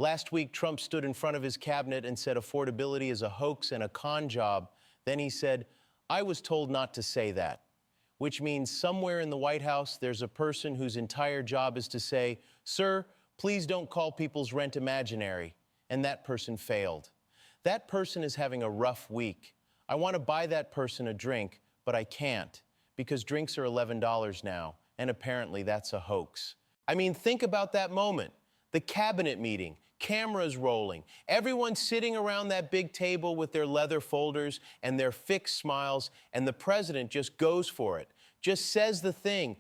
Last week, Trump stood in front of his cabinet and said affordability is a hoax and a con job. Then he said, I was told not to say that, which means somewhere in the White House, there's a person whose entire job is to say, sir, please don't call people's rent imaginary. And that person failed. That person is having a rough week. I want to buy that person a drink, but I can't because drinks are $11 now, and apparently that's a hoax. I mean, think about that moment. The cabinet meeting, cameras rolling, everyone sitting around that big table with their leather folders and their fixed smiles, and the president just goes for it, just says the thing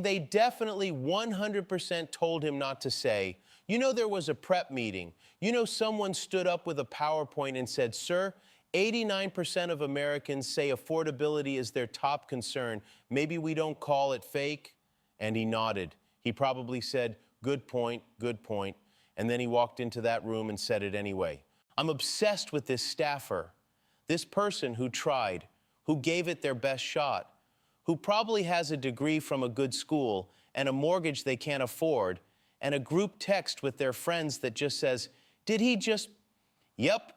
they definitely 100% told him not to say. You know, there was a prep meeting. You know, someone stood up with a PowerPoint and said, sir, 89% of Americans say affordability is their top concern. Maybe we don't call it fake? And he nodded. He probably said, good point, good point. And then he walked into that room and said it anyway. I'm obsessed with this staffer, this person who tried, who gave it their best shot, who probably has a degree from a good school and a mortgage they can't afford, and a group text with their friends that just says, did he just, yep.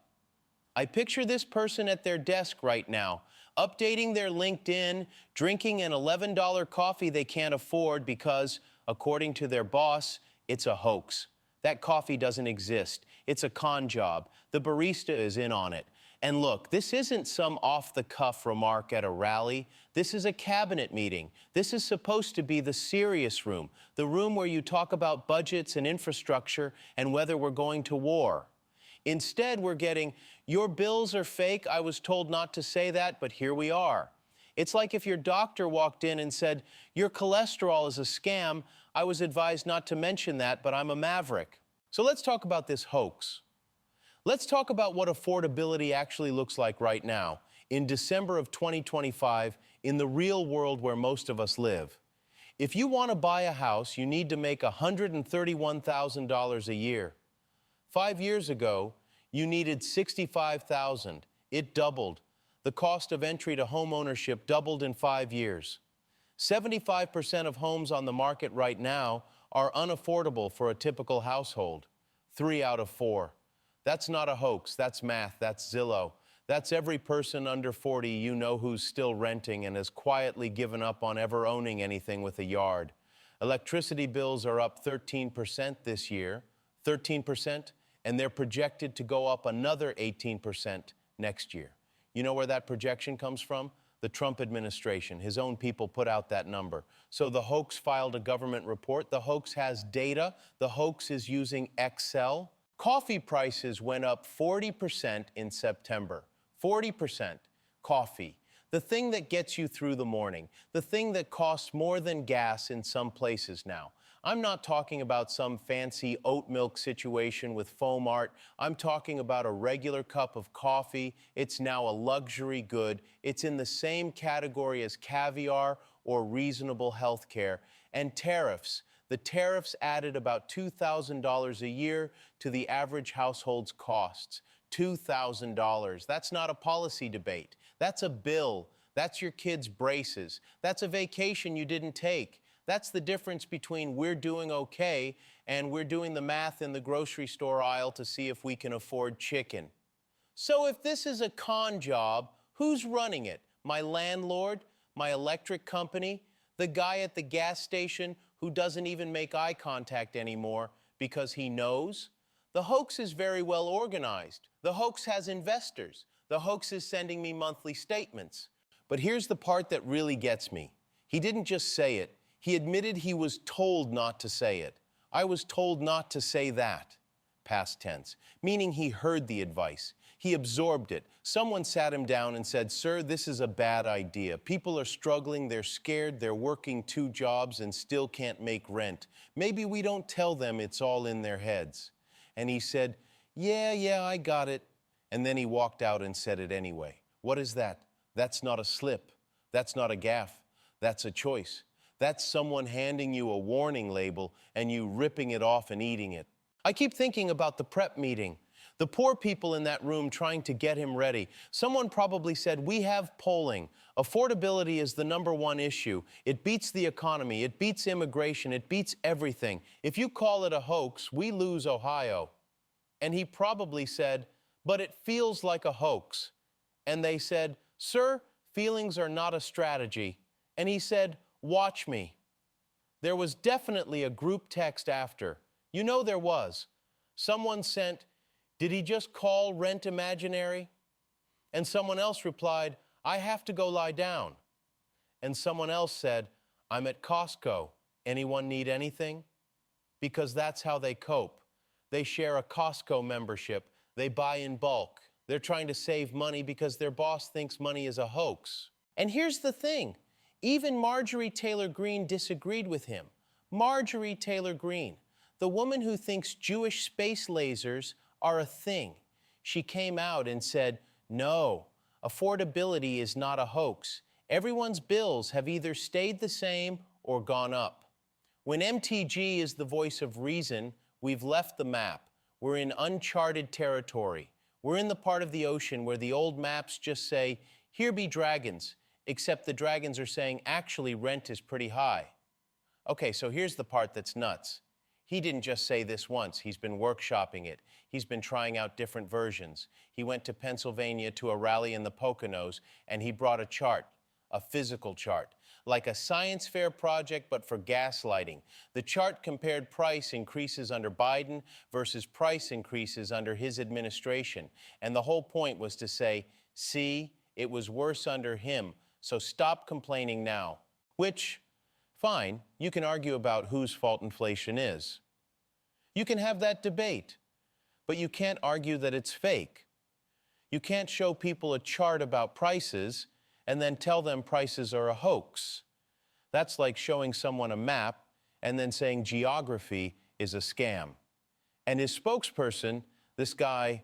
I picture this person at their desk right now, updating their LinkedIn, drinking an $11 coffee they can't afford because, according to their boss, it's a hoax. That coffee doesn't exist. It's a con job. The barista is in on it. And look, this isn't some off-the-cuff remark at a rally. This is a cabinet meeting. This is supposed to be the serious room, the room where you talk about budgets and infrastructure and whether we're going to war. Instead, we're getting, your bills are fake. I was told not to say that, but here we are. It's like if your doctor walked in and said, your cholesterol is a scam. I was advised not to mention that, but I'm a maverick. So let's talk about this hoax. Let's talk about what affordability actually looks like right now, in December of 2025, in the real world where most of us live. If you want to buy a house, you need to make $131,000 a year. 5 years ago, you needed $65,000. It doubled. The cost of entry to home ownership doubled in 5 years. 75% of homes on the market right now are unaffordable for a typical household. 3 out of 4. That's not a hoax, that's math, that's Zillow. That's every person under 40 you know who's still renting and has quietly given up on ever owning anything with a yard. Electricity bills are up 13% this year, 13%, and they're projected to go up another 18% next year. You know where that projection comes from? The Trump administration. His own people put out that number. So the hoax filed a government report. The hoax has data. The hoax is using Excel. Coffee prices went up 40% in September. 40%. Coffee. The thing that gets you through the morning. The thing that costs more than gas in some places now. I'm not talking about some fancy oat milk situation with foam art. I'm talking about a regular cup of coffee. It's now a luxury good. It's in the same category as caviar or reasonable health care. And tariffs. The tariffs added about $2,000 a year to the average household's costs. $2,000. That's not a policy debate. That's a bill. That's your kids' braces. That's a vacation you didn't take. That's the difference between we're doing okay and we're doing the math in the grocery store aisle to see if we can afford chicken. So if this is a con job, who's running it? My landlord? My electric company? The guy at the gas station who doesn't even make eye contact anymore because he knows? The hoax is very well organized. The hoax has investors. The hoax is sending me monthly statements. But here's the part that really gets me. He didn't just say it. He admitted he was told not to say it. I was told not to say that. Past tense. Meaning he heard the advice. He absorbed it. Someone sat him down and said, sir, this is a bad idea. People are struggling, they're scared, they're working 2 jobs and still can't make rent. Maybe we don't tell them it's all in their heads. And he said, yeah, I got it. And then he walked out and said it anyway. What is that? That's not a slip. That's not a gaffe. That's a choice. That's someone handing you a warning label and you ripping it off and eating it. I keep thinking about the prep meeting. The poor people in that room trying to get him ready. Someone probably said, we have polling. Affordability is the #1 issue. It beats the economy. It beats immigration. It beats everything. If you call it a hoax, we lose Ohio. And he probably said, "But it feels like a hoax." And they said, "Sir, feelings are not a strategy." And he said, "Watch me." There was definitely a group text after. You know there was. Someone sent, "Did he just call rent imaginary?" And someone else replied, "I have to go lie down." And someone else said, "I'm at Costco. Anyone need anything?" Because that's how they cope. They share a Costco membership. They buy in bulk. They're trying to save money because their boss thinks money is a hoax. And here's the thing. Even Marjorie Taylor Greene disagreed with him. Marjorie Taylor Greene, the woman who thinks Jewish space lasers are a thing. She came out and said, "No, affordability is not a hoax. Everyone's bills have either stayed the same or gone up." When MTG is the voice of reason, we've left the map. We're in uncharted territory. We're in the part of the ocean where the old maps just say, "Here be dragons," except the dragons are saying, "Actually, rent is pretty high." Okay, so here's the part that's nuts. He didn't just say this once. He's been workshopping it. He's been trying out different versions. He went to Pennsylvania to a rally in the Poconos, and he brought a chart, a physical chart, like a science fair project, but for gaslighting. The chart compared price increases under Biden versus price increases under his administration. And the whole point was to say, see, it was worse under him, so stop complaining now. Which, fine, you can argue about whose fault inflation is. You can have that debate, but you can't argue that it's fake. You can't show people a chart about prices and then tell them prices are a hoax. That's like showing someone a map and then saying geography is a scam. And his spokesperson, this guy,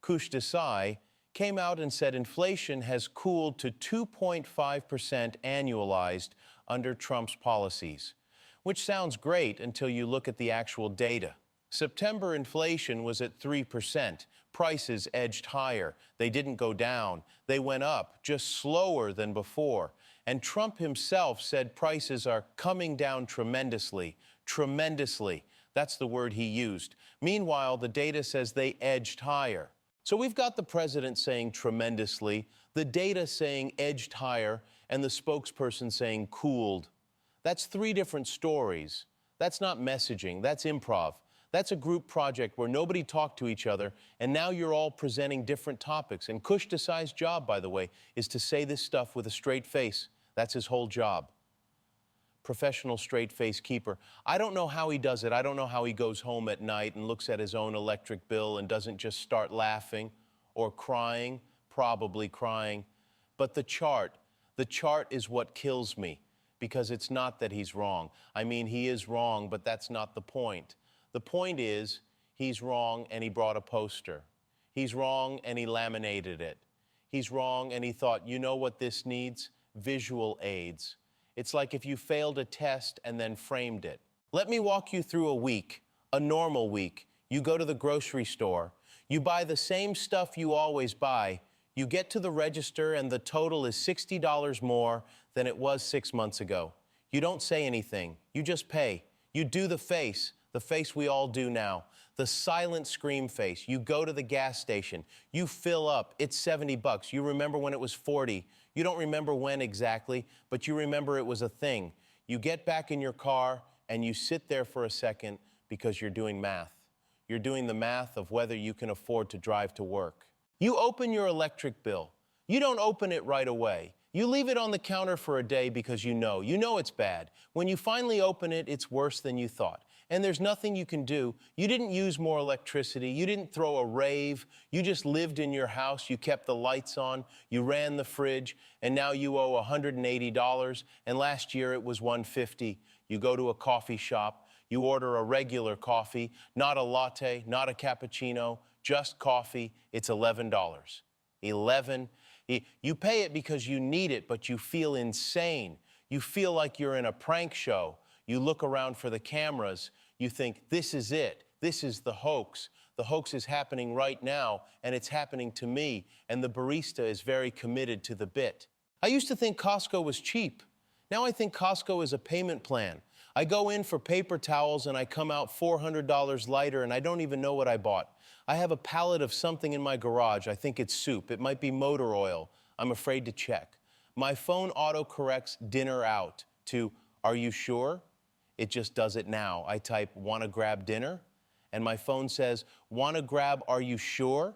Kush Desai, came out and said inflation has cooled to 2.5% annualized under Trump's policies, which sounds great until you look at the actual data. September inflation was at 3%. Prices edged higher. They didn't go down. They went up, just slower than before. And Trump himself said prices are coming down tremendously. Tremendously. That's the word he used. Meanwhile, the data says they edged higher. So we've got the president saying tremendously, the data saying edged higher, and the spokesperson saying cooled. That's three different stories. That's not messaging. That's improv. That's a group project where nobody talked to each other, and now you're all presenting different topics. And Kush Desai's job, by the way, is to say this stuff with a straight face. That's his whole job. Professional straight face keeper. I don't know how he does it. I don't know how he goes home at night and looks at his own electric bill and doesn't just start laughing or crying, probably crying. But the chart is what kills me, because it's not that he's wrong. I mean, he is wrong, but that's not the point. The point is, he's wrong and he brought a poster. He's wrong and he laminated it. He's wrong and he thought, you know what this needs? Visual aids. It's like if you failed a test and then framed it. Let me walk you through a week, a normal week. You go to the grocery store. You buy the same stuff you always buy. You get to the register and the total is $60 more than it was 6 months ago. You don't say anything. You just pay. You do the face we all do now, the silent scream face. You go to the gas station. You fill up. It's $70. You remember when it was 40. You don't remember when exactly, but you remember it was a thing. You get back in your car and you sit there for a second because you're doing math. You're doing the math of whether you can afford to drive to work. You open your electric bill. You don't open it right away. You leave it on the counter for a day because you know it's bad. When you finally open it, it's worse than you thought. And there's nothing you can do. You didn't use more electricity. You didn't throw a rave. You just lived in your house. You kept the lights on. You ran the fridge. And now you owe $180. And last year it was $150. You go to a coffee shop. You order a regular coffee, not a latte, not a cappuccino, just coffee. It's $11. $11. You pay it because you need it, but you feel insane. You feel like you're in a prank show. You look around for the cameras. You think, this is it. This is the hoax. The hoax is happening right now, and it's happening to me, and the barista is very committed to the bit. I used to think Costco was cheap. Now I think Costco is a payment plan. I go in for paper towels and I come out $400 lighter and I don't even know what I bought. I have a pallet of something in my garage. I think it's soup. It might be motor oil. I'm afraid to check. My phone auto-corrects dinner out to, are you sure? It just does it now. I type, wanna grab dinner? And my phone says, wanna grab, are you sure?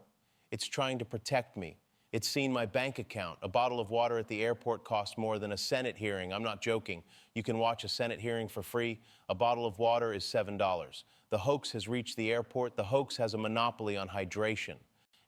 It's trying to protect me. It's seen my bank account. A bottle of water at the airport costs more than a Senate hearing. I'm not joking. You can watch a Senate hearing for free. A bottle of water is $7. The hoax has reached the airport. The hoax has a monopoly on hydration.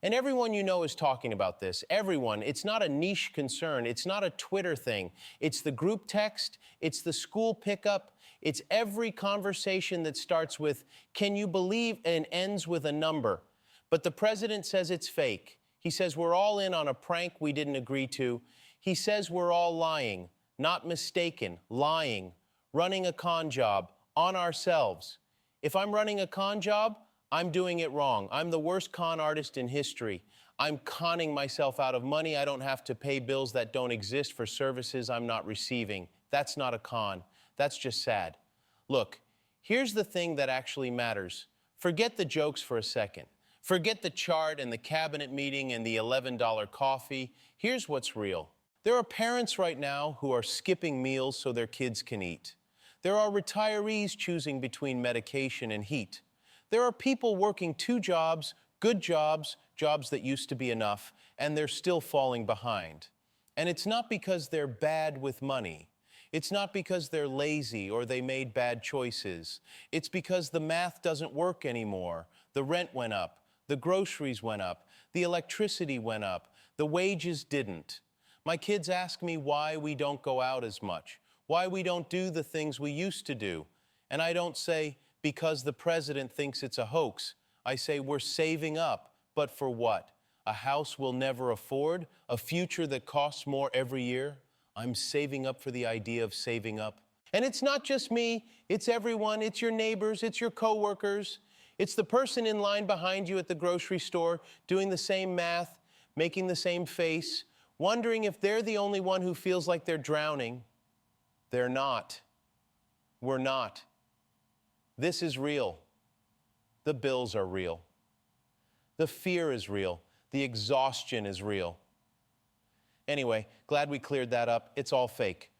And everyone you know is talking about this. Everyone. It's not a niche concern. It's not a Twitter thing. It's the group text. It's the school pickup. It's every conversation that starts with, can you believe, and ends with a number. But the president says it's fake. He says we're all in on a prank we didn't agree to. He says we're all lying, not mistaken, lying, running a con job on ourselves. If I'm running a con job, I'm doing it wrong. I'm the worst con artist in history. I'm conning myself out of money. I don't have to pay bills that don't exist for services I'm not receiving. That's not a con. That's just sad. Look, here's the thing that actually matters. Forget the jokes for a second. Forget the chart and the cabinet meeting and the $11 coffee. Here's what's real. There are parents right now who are skipping meals so their kids can eat. There are retirees choosing between medication and heat. There are people working 2 jobs, good jobs, jobs that used to be enough, and they're still falling behind. And it's not because they're bad with money. It's not because they're lazy or they made bad choices. It's because the math doesn't work anymore. The rent went up. The groceries went up, the electricity went up, the wages didn't. My kids ask me why we don't go out as much, why we don't do the things we used to do. And I don't say, because the president thinks it's a hoax. I say, we're saving up, but for what? A house we'll never afford? A future that costs more every year? I'm saving up for the idea of saving up. And it's not just me, it's everyone, it's your neighbors, it's your coworkers. It's the person in line behind you at the grocery store doing the same math, making the same face, wondering if they're the only one who feels like they're drowning. They're not. We're not. This is real. The bills are real. The fear is real. The exhaustion is real. Anyway, glad we cleared that up. It's all fake.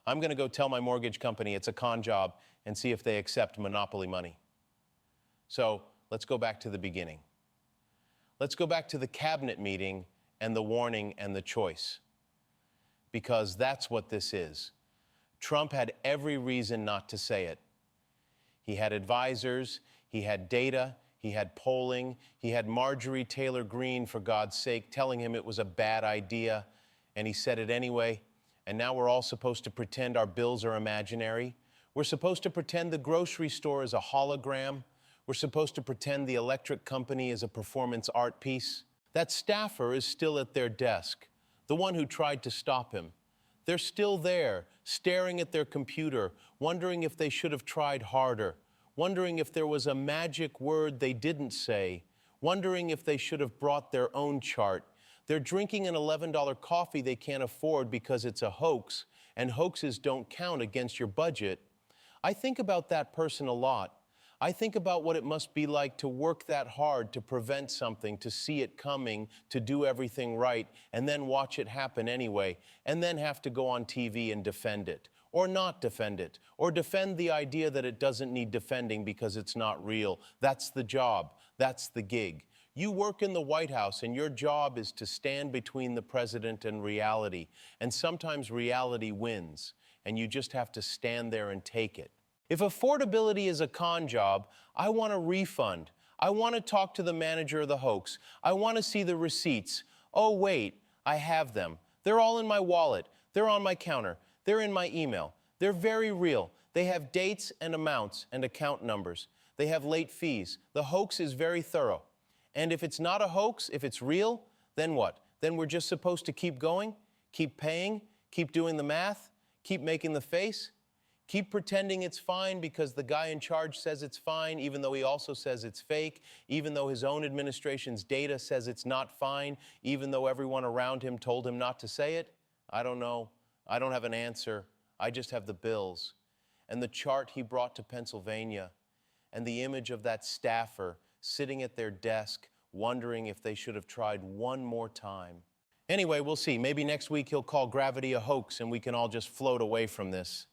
I'm going to go tell my mortgage company it's a con job and see if they accept monopoly money. So let's go back to the beginning. Let's go back to the cabinet meeting and the warning and the choice. Because that's what this is. Trump had every reason not to say it. He had advisors, he had data, he had polling, he had Marjorie Taylor Greene, for God's sake, telling him it was a bad idea, and he said it anyway. And now we're all supposed to pretend our bills are imaginary. We're supposed to pretend the grocery store is a hologram. We're supposed to pretend the electric company is a performance art piece. That staffer is still at their desk, the one who tried to stop him. They're still there, staring at their computer, wondering if they should have tried harder, wondering if there was a magic word they didn't say, wondering if they should have brought their own chart. They're drinking an $11 coffee they can't afford because it's a hoax, and hoaxes don't count against your budget. I think about that person a lot. I think about what it must be like to work that hard to prevent something, to see it coming, to do everything right, and then watch it happen anyway, and then have to go on TV and defend it, or not defend it, or defend the idea that it doesn't need defending because it's not real. That's the job. That's the gig. You work in the White House, and your job is to stand between the president and reality, and sometimes reality wins, and you just have to stand there and take it. If affordability is a con job, I want a refund. I want to talk to the manager of the hoax. I want to see the receipts. Oh, wait, I have them. They're all in my wallet. They're on my counter. They're in my email. They're very real. They have dates and amounts and account numbers. They have late fees. The hoax is very thorough. And if it's not a hoax, if it's real, then what? Then we're just supposed to keep going, keep paying, keep doing the math, keep making the face? Keep pretending it's fine because the guy in charge says it's fine, even though he also says it's fake, even though his own administration's data says it's not fine, even though everyone around him told him not to say it? I don't know. I don't have an answer. I just have the bills. and the chart he brought to Pennsylvania, and the image of that staffer sitting at their desk wondering if they should have tried one more time. Anyway, we'll see. Maybe next week he'll call gravity a hoax and we can all just float away from this.